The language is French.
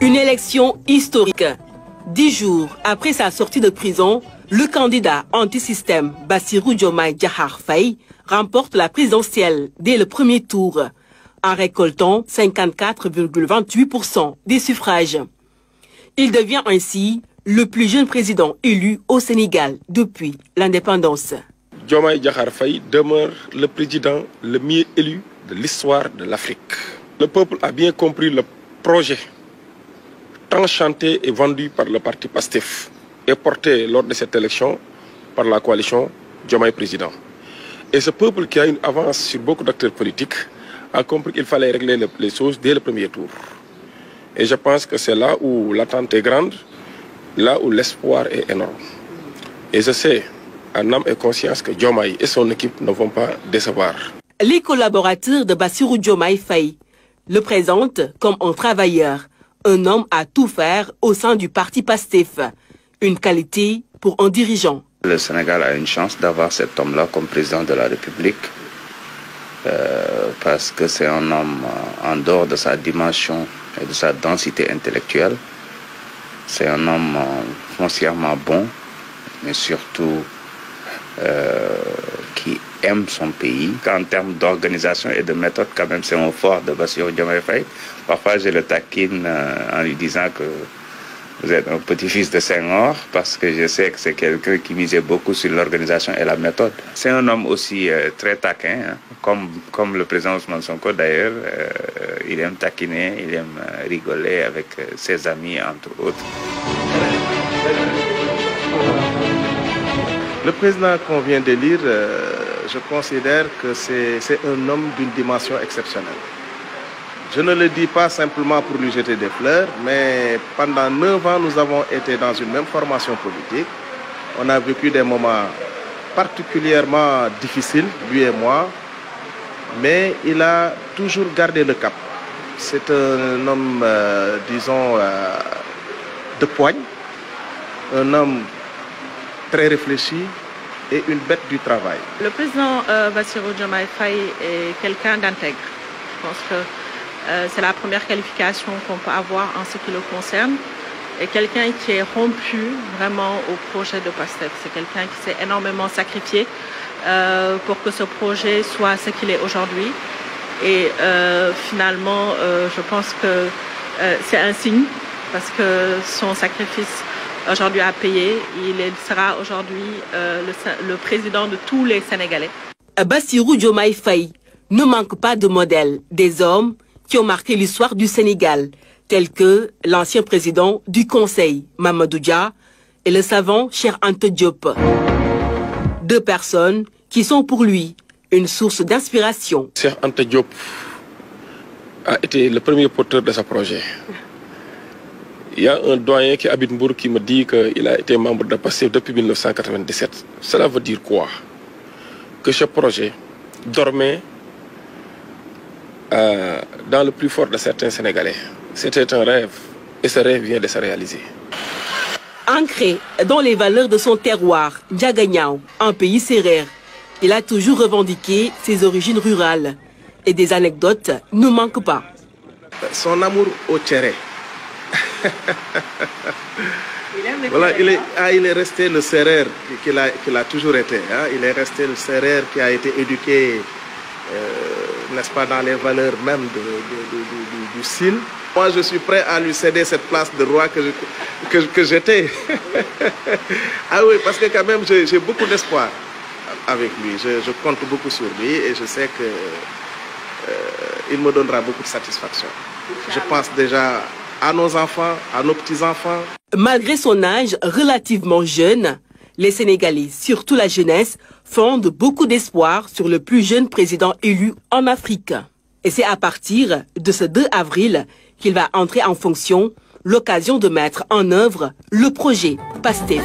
Une élection historique. 10 jours après sa sortie de prison, le candidat anti-système Bassirou Diomaye Diakhar Faye remporte la présidentielle dès le premier tour, en récoltant 54,28% des suffrages. Il devient ainsi le plus jeune président élu au Sénégal depuis l'indépendance. Diomaye Diakhar Faye demeure le président le mieux élu de l'histoire de l'Afrique. Le peuple a bien compris le projet tant chanté et vendu par le parti PASTEF et porté lors de cette élection par la coalition Diomaye Président. Et ce peuple qui a une avance sur beaucoup d'acteurs politiques a compris qu'il fallait régler les choses dès le premier tour. Et je pense que c'est là où l'attente est grande, là où l'espoir est énorme. Et je sais, en âme et conscience, que Diomaye et son équipe ne vont pas décevoir. Les collaborateurs de Bassirou Diomaye Faye le présentent comme un travailleur, un homme à tout faire au sein du parti PASTEF, une qualité pour un dirigeant. Le Sénégal a une chance d'avoir cet homme-là comme président de la République parce que c'est un homme en dehors de sa dimension et de sa densité intellectuelle. C'est un homme foncièrement bon, mais surtout qui aime son pays. En termes d'organisation et de méthode, quand même, c'est un fort de Bassirou Diomaye Faye. Parfois, je le taquine en lui disant que vous êtes un petit-fils de Senghor, parce que je sais que c'est quelqu'un qui misait beaucoup sur l'organisation et la méthode. C'est un homme aussi très taquin, hein, comme le président Ousmane Sonko d'ailleurs. Il aime taquiner, il aime rigoler avec ses amis, entre autres. Le président qu'on vient d'élire, je considère que c'est un homme d'une dimension exceptionnelle. Je ne le dis pas simplement pour lui jeter des fleurs, mais pendant 9 ans, nous avons été dans une même formation politique. On a vécu des moments particulièrement difficiles, lui et moi, mais il a toujours gardé le cap. C'est un homme, disons, de poigne, un homme très réfléchi et une bête du travail. Le président Bassirou Diomaye Faye est quelqu'un d'intègre. Je pense que c'est la première qualification qu'on peut avoir en ce qui le concerne. Et quelqu'un qui est rompu vraiment au projet de PASTEF. C'est quelqu'un qui s'est énormément sacrifié pour que ce projet soit ce qu'il est aujourd'hui. Et finalement, je pense que c'est un signe parce que son sacrifice aujourd'hui a payé. Il sera aujourd'hui le président de tous les Sénégalais. Bassirou Diomaye Faye ne manque pas de modèles, des hommes qui ont marqué l'histoire du Sénégal, tels que l'ancien président du Conseil, Mamadou Dia, et le savant Cheikh Anta Diop. 2 personnes qui sont pour lui une source d'inspiration. Cheikh Anta Diop a été le premier porteur de ce projet. Il y a un doyen qui habite Mbour qui me dit qu'il a été membre de PASTEF depuis 1997. Cela veut dire quoi? Que ce projet dormait dans le plus fort de certains Sénégalais. C'était un rêve et ce rêve vient de se réaliser. Ancré dans les valeurs de son terroir, Ndiaganiao, un pays sérère, il a toujours revendiqué ses origines rurales et des anecdotes ne manquent pas. Son amour au tchéré. Voilà, il est resté le sérère qu'il a toujours été. Hein. Il est resté le sérère qui a été éduqué, n'est-ce pas, dans les valeurs même du Sine. Moi, je suis prêt à lui céder cette place de roi que j'étais. Ah oui, parce que quand même, j'ai beaucoup d'espoir avec lui. Je compte beaucoup sur lui et je sais qu'il me donnera beaucoup de satisfaction. Je pense déjà à nos enfants, à nos petits-enfants. Malgré son âge relativement jeune, les Sénégalais, surtout la jeunesse, fondent beaucoup d'espoir sur le plus jeune président élu en Afrique. Et c'est à partir de ce 2 avril qu'il va entrer en fonction, l'occasion de mettre en œuvre le projet PASTEF.